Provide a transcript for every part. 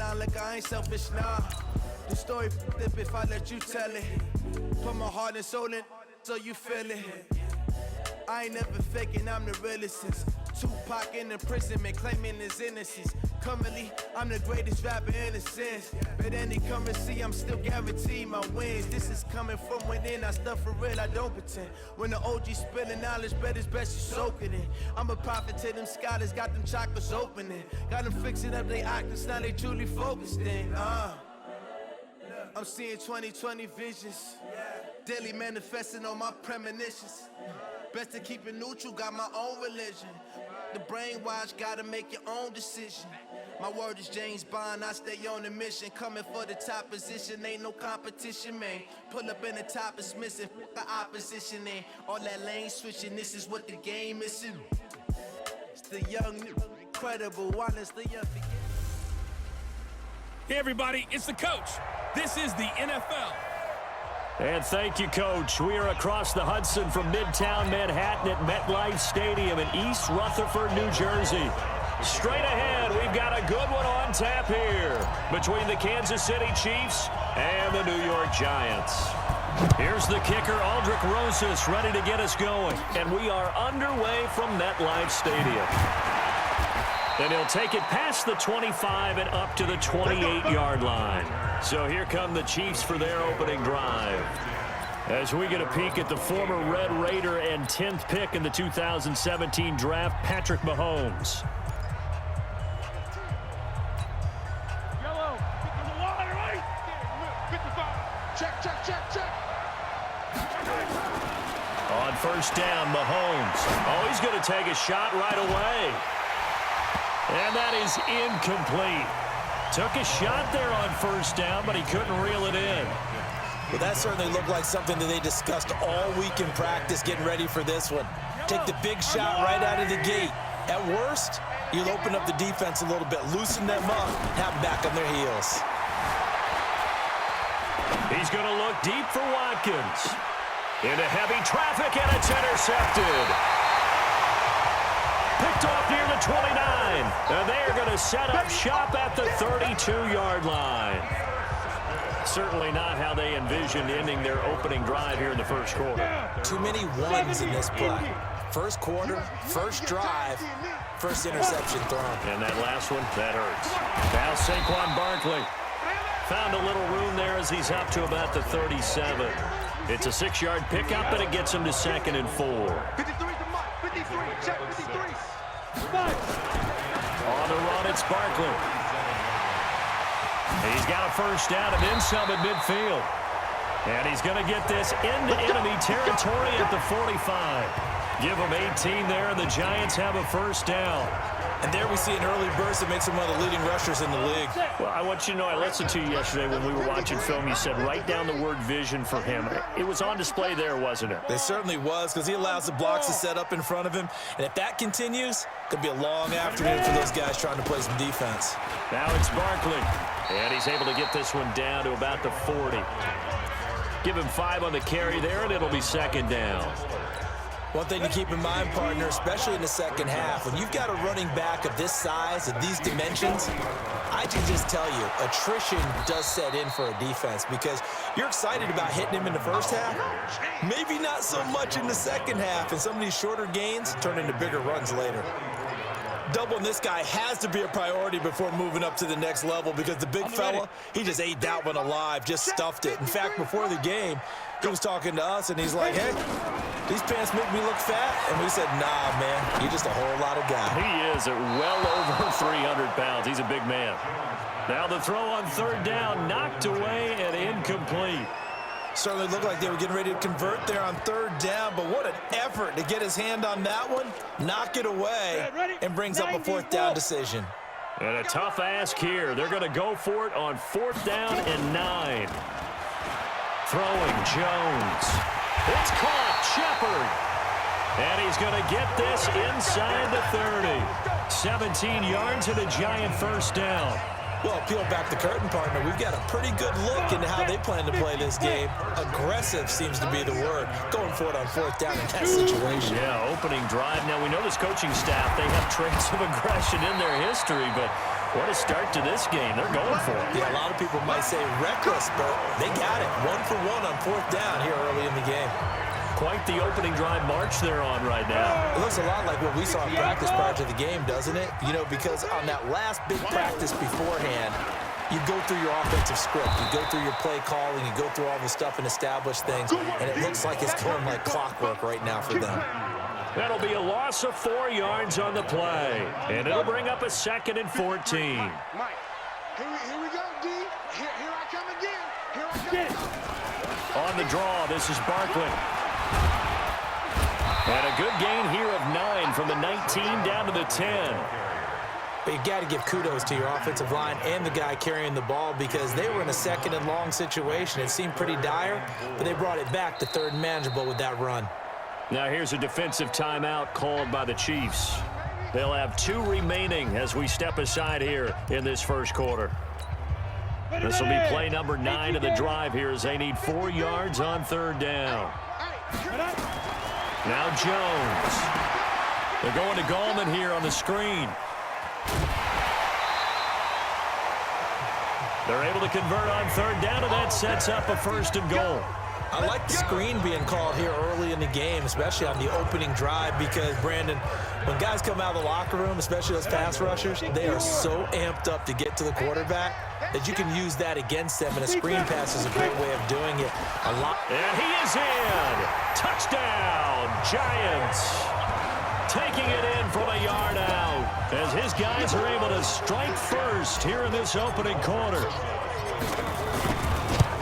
line like I ain't selfish, nah. The story flip if I let you tell it. Put my heart and soul in so you feel it. I ain't never faking, I'm the realest since Tupac in imprisonment, claiming his innocence. Currently, I'm the greatest rapper in a sense. But any currency, I'm still guaranteed my wins. This is coming from within, I stuff for real, I don't pretend. When the OG spilling knowledge, bet it's best you soak it in. I'm a prophet to them scholars, got them chakras opening. Got them fixing up they octaves, now they truly focused in. I'm seeing 2020 visions. Daily manifesting on my premonitions. Best to keep it neutral, got my own religion. The brainwash, gotta make your own decision. My word is James Bond, I stay on the mission. Coming for the top position, ain't no competition, man. Pull up in the top, it's missing, the opposition ain't. All that lane switching, this is what the game is. It's the young, incredible, honest, the young. Hey everybody, it's the coach. This is the NFL. And thank you, Coach. We are across the Hudson from Midtown Manhattan at MetLife Stadium in East Rutherford, New Jersey. Straight ahead, we've got a good one on tap here between the Kansas City Chiefs and the New York Giants. Here's the kicker, Aldrick Rosas, ready to get us going. And we are underway from MetLife Stadium. And he'll take it past the 25 and up to the 28-yard line. So here come the Chiefs for their opening drive. As we get a peek at the former Red Raider and 10th pick in the 2017 draft, Patrick Mahomes. Yellow, get to the line, right? 55. Check. On first down, Mahomes. Oh, he's going to take a shot right away. And that is incomplete. Took a shot there on first down, but he couldn't reel it in. Well, that certainly looked like something that they discussed all week in practice getting ready for this one. Take the big shot right out of the gate. At worst, you'll open up the defense a little bit, loosen them up, have them back on their heels. He's going to look deep for Watkins. Into heavy traffic, and it's intercepted. Picked off near the 29, and they're going to set up shop at the 32-yard line. Certainly not how they envisioned ending their opening drive here in the first quarter. Too many ones in this play. First quarter, first drive, first interception thrown. And that last one, that hurts. Now Saquon Barkley found a little room there as he's up to about the 37. It's a 6-yard pickup, and it gets him to 2nd and 4. 53, check 53. On the run, it's Barkley. He's got a first down and then some at midfield. And he's going to get this into enemy territory at the 45. Give him 18 there, and the Giants have a first down. And there we see an early burst that makes him one of the leading rushers in the league. Well, I want you to know, I listened to you yesterday when we were watching film. You said write down the word vision for him. It was on display there, wasn't it? It certainly was, because he allows the blocks to set up in front of him. And if that continues, it could be a long afternoon for those guys trying to play some defense. Now it's Barkley. And he's able to get this one down to about the 40. Give him 5 on the carry there, and it'll be 2nd down. One thing to keep in mind, partner, especially in the second half, when you've got a running back of this size, of these dimensions, I can just tell you, attrition does set in for a defense because you're excited about hitting him in the first half, maybe not so much in the second half, and some of these shorter gains turn into bigger runs later. Doubling this guy has to be a priority before moving up to the next level because the big fella, he just ate that one alive, just stuffed it. In fact, before the game, he was talking to us, and he's like, hey, these pants make me look fat. And we said, nah, man, you're just a whole lot of guy. He is at well over 300 pounds. He's a big man. Now the throw on 3rd down, knocked away and incomplete. Certainly looked like they were getting ready to convert there on 3rd down, but what an effort to get his hand on that one, knock it away, and brings up a 4th down decision. And a tough ask here. They're going to go for it on 4th down and 9. Throwing Jones. It's caught. Shepard. And he's going to get this inside the 30. 17 yards and a Giant first down. Well, peel back the curtain, partner. We've got a pretty good look into how they plan to play this game. Aggressive seems to be the word. Going for it on 4th down in that situation. Yeah, opening drive. Now, we know this coaching staff, they have traits of aggression in their history, but What a start to this game. They're going for it. Yeah, a lot of people might say reckless, but they got it. 1 for 1 on 4th down here early in the game. Quite the opening drive march they're on right now. It looks a lot like what we saw in practice prior to the game, doesn't it? You know, because on that last big practice beforehand, you go through your offensive script, you go through your play calling, you go through all the stuff and establish things, and it looks like it's going like clockwork right now for them. That'll be a loss of 4 yards on the play, and it'll bring up a 2nd and 14. Mike, here we go, D. Here I come again. Here I come. On the draw, this is Barkley. And a good gain here of 9 from the 19 down to the 10. But you got to give kudos to your offensive line and the guy carrying the ball because they were in a 2nd and long situation. It seemed pretty dire, but they brought it back to 3rd and manageable with that run. Now here's a defensive timeout called by the Chiefs. They'll have 2 remaining as we step aside here in this first quarter. This will be play number 9 of the drive here as they need 4 yards on 3rd down. Now Jones. They're going to Gallman here on the screen. They're able to convert on 3rd down, and that sets up a 1st and goal. I like the screen being called here early in the game, especially on the opening drive, because, Brandon, when guys come out of the locker room, especially those pass rushers, they are so amped up to get to the quarterback that you can use that against them, and a screen pass is a great way of doing it. And he is in. Touchdown, Giants. Taking it in from a yard out as his guys are able to strike first here in this opening quarter.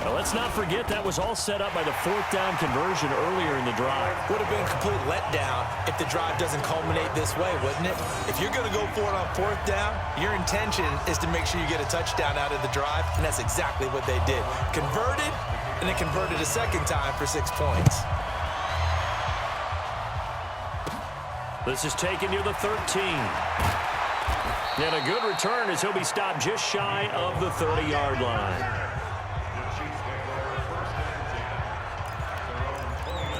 Now, let's not forget that was all set up by the 4th down conversion earlier in the drive. Would have been a complete letdown if the drive doesn't culminate this way, wouldn't it? If you're going to go for it on 4th down, your intention is to make sure you get a touchdown out of the drive, and that's exactly what they did. Converted, and then converted a 2nd time for 6 points. This is taken near the 13. And a good return as he'll be stopped just shy of the 30-yard line.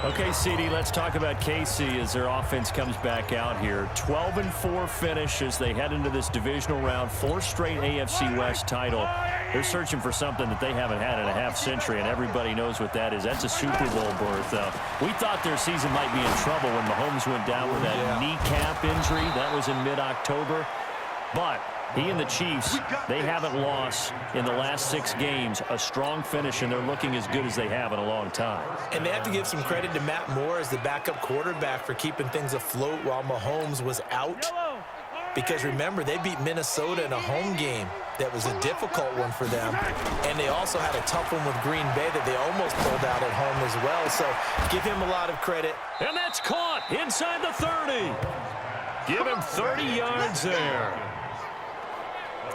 Okay, CD, let's talk about KC as their offense comes back out here. 12-4 finish as they head into this divisional round. 4 straight AFC West title. They're searching for something that they haven't had in a half-century, and everybody knows what that is. That's a Super Bowl berth. We thought their season might be in trouble when Mahomes went down with that kneecap injury. That was in mid-October. But he and the Chiefs, they haven't lost in the last 6 games. A strong finish, and they're looking as good as they have in a long time. And they have to give some credit to Matt Moore as the backup quarterback for keeping things afloat while Mahomes was out. Because remember, they beat Minnesota in a home game that was a difficult one for them. And they also had a tough one with Green Bay that they almost pulled out at home as well. So give him a lot of credit. And that's caught inside the 30. Give him 30 yards there.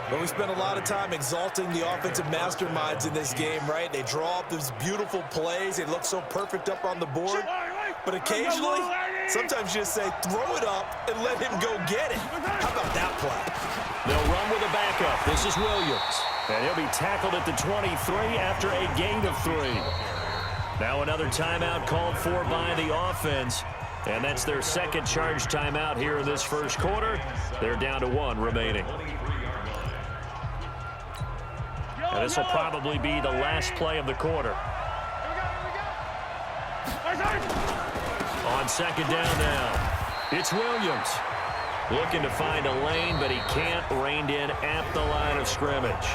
But we spent a lot of time exalting the offensive masterminds in this game, right? They draw up these beautiful plays. They look so perfect up on the board. But occasionally, sometimes you just say, throw it up and let him go get it. How about that play? They'll run with a backup. This is Williams. And he'll be tackled at the 23 after a gain of 3. Now another timeout called for by the offense. And that's their 2nd charge timeout here in this first quarter. They're down to 1 remaining. And this will probably be the last play of the quarter. On 2nd down now, it's Williams. Looking to find a lane, but he can't. Reined in at the line of scrimmage.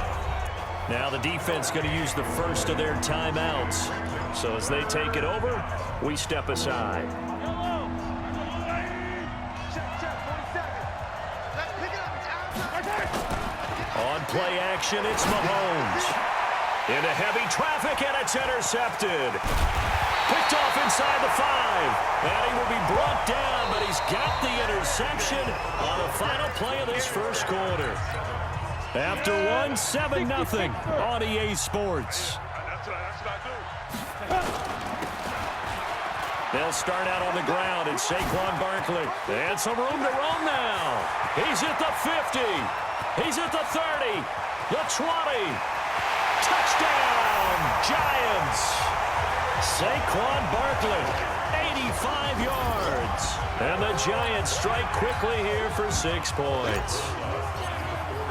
Now the defense going to use the first of their timeouts. So as they take it over, we step aside. On play action, it's Mahomes. Into heavy traffic, and it's intercepted. Picked off inside the 5. And he will be brought down, but he's got the interception on the final play of this first quarter. After 1, 7-0 on EA Sports. They'll start out on the ground, and Saquon Barkley. And some room to roam now. He's at the 50. He's at the 30. The 20. Touchdown, Giants. Saquon Barkley, 85 yards. And the Giants strike quickly here for 6 points.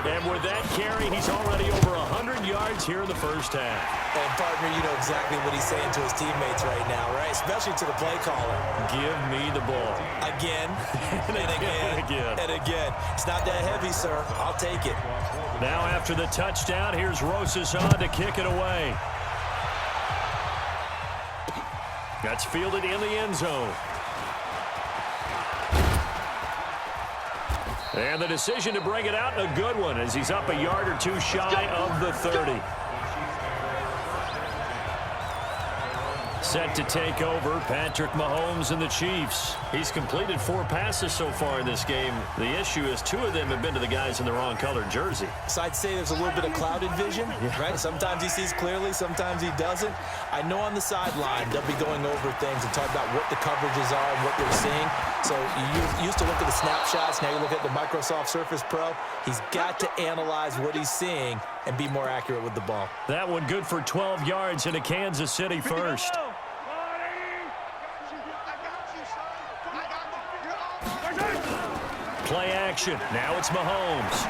And with that carry, he's already over 100 yards here in the first half. And, partner, you know exactly what he's saying to his teammates right now, right? Especially to the play caller. Give me the ball. Again, and again, and again. It's not that heavy, sir. I'll take it. Now after the touchdown, here's Rosas on to kick it away. That's fielded in the end zone. And the decision to bring it out, a good one, as he's up a yard or two shy of the 30. Set to take over, Patrick Mahomes and the Chiefs. He's completed 4 passes so far in this game. The issue is 2 of them have been to the guys in the wrong colored jersey. So I'd say there's a little bit of clouded vision, right? Sometimes he sees clearly, sometimes he doesn't. I know on the sideline they'll be going over things and talk about what the coverages are and what they're seeing. So you used to look at the snapshots, now you look at the Microsoft Surface Pro. He's got to analyze what he's seeing and be more accurate with the ball. That one good for 12 yards into Kansas City first. Play action. Now it's Mahomes.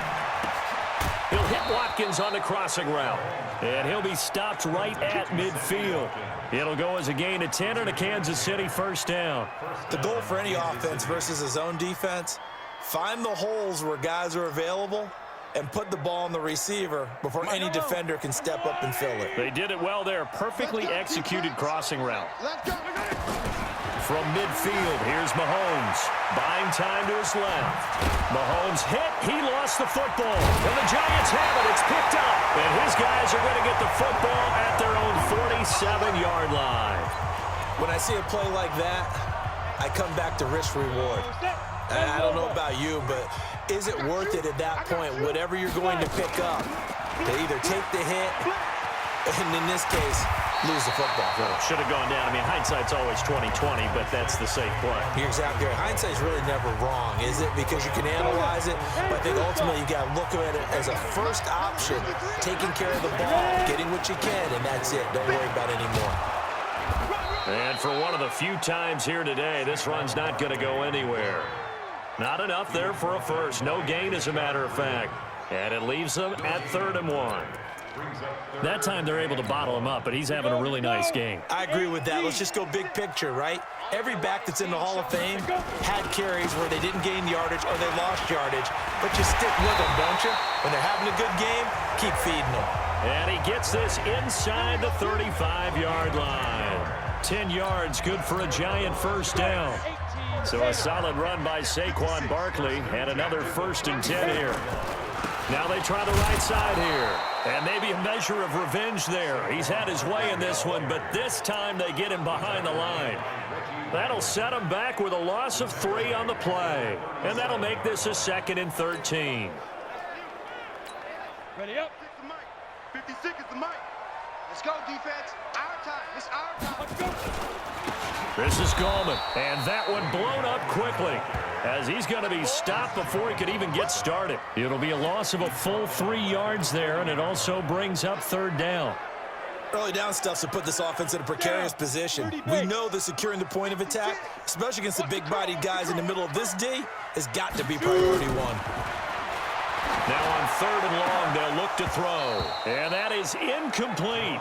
He'll hit Watkins on the crossing route. And he'll be stopped right at midfield. It'll go as a gain of 10 and a Kansas City first down. The goal for any offense versus his own defense, find the holes where guys are available and put the ball on the receiver before any defender can step up and fill it. They did it well there. Perfectly executed crossing route. From midfield, here's Mahomes. Buying time to his left. Mahomes hit. He lost the football. And the Giants have it. It's picked up. And his guys are going to get the football at their own 47-yard line. When I see a play like that, I come back to risk-reward. I don't know about you, but is it worth it at that point, whatever you're going to pick up, to either take the hit, and in this case, lose the football? Should have gone down. I mean, hindsight's always 20/20, but that's the safe play. You're exactly right. Hindsight's really never wrong, is it? Because you can analyze it, but I think ultimately you got to look at it as a first option, taking care of the ball, getting what you can, and that's it. Don't worry about it anymore. And for one of the few times here today, this run's not going to go anywhere. Not enough there for a first. No gain, as a matter of fact. And it leaves them at 3rd and 1. That time they're able to bottle him up, but he's having a really nice game. I agree with that. Let's just go big picture, right? Every back that's in the Hall of Fame had carries where they didn't gain yardage or they lost yardage, but you stick with them, don't you? When they're having a good game, keep feeding them. And he gets this inside the 35-yard line. 10 yards, good for a Giant first down. So a solid run by Saquon Barkley, and another 1st and 10 here. Now they try the right side here. And maybe a measure of revenge there. He's had his way in this one, but this time they get him behind the line. That'll set him back with a loss of 3 on the play. And that'll make this a 2nd and 13. Ready up. 56 is the mic. Let's go, defense. Our time. It's our time. Let's go. This is Gallman, and that one blown up quickly as he's going to be stopped before he could even get started. It'll be a loss of a full 3 yards there, and it also brings up 3rd down. Early down stuff to put this offense in a precarious position. We know that securing the point of attack, especially against the big-bodied guys in the middle of this D, has got to be priority 1. Now on 3rd and long, they'll look to throw, and that is incomplete.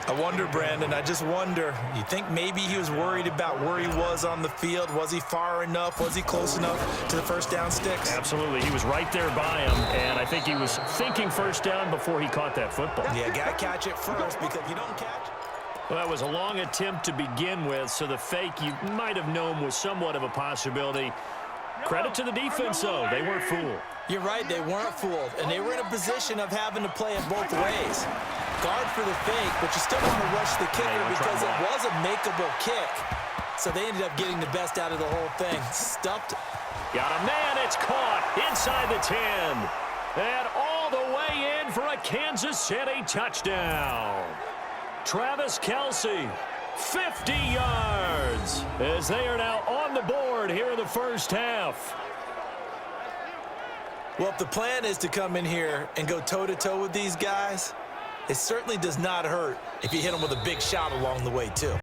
I wonder, Brandon, I just wonder, you think maybe he was worried about where he was on the field? Was he far enough? Was he close enough to the first down sticks? Absolutely. He was right there by him, and I think he was thinking first down before he caught that football. Yeah, got to catch it first, because if you don't catch it. Well, that was a long attempt to begin with, so the fake you might have known was somewhat of a possibility. Credit to the defense, though. They weren't fooled. You're right, they weren't fooled, and they were in a position of having to play it both ways. Guard for the fake, but you still want to rush the kicker because it was a makeable kick. So they ended up getting the best out of the whole thing. Stuffed it. Got a man, it's caught inside the 10. And all the way in for a Kansas City touchdown. Travis Kelce, 50 yards, as they are now on the board here in the first half. Well, if the plan is to come in here and go toe-to-toe with these guys, it certainly does not hurt if you hit them with a big shot along the way, too.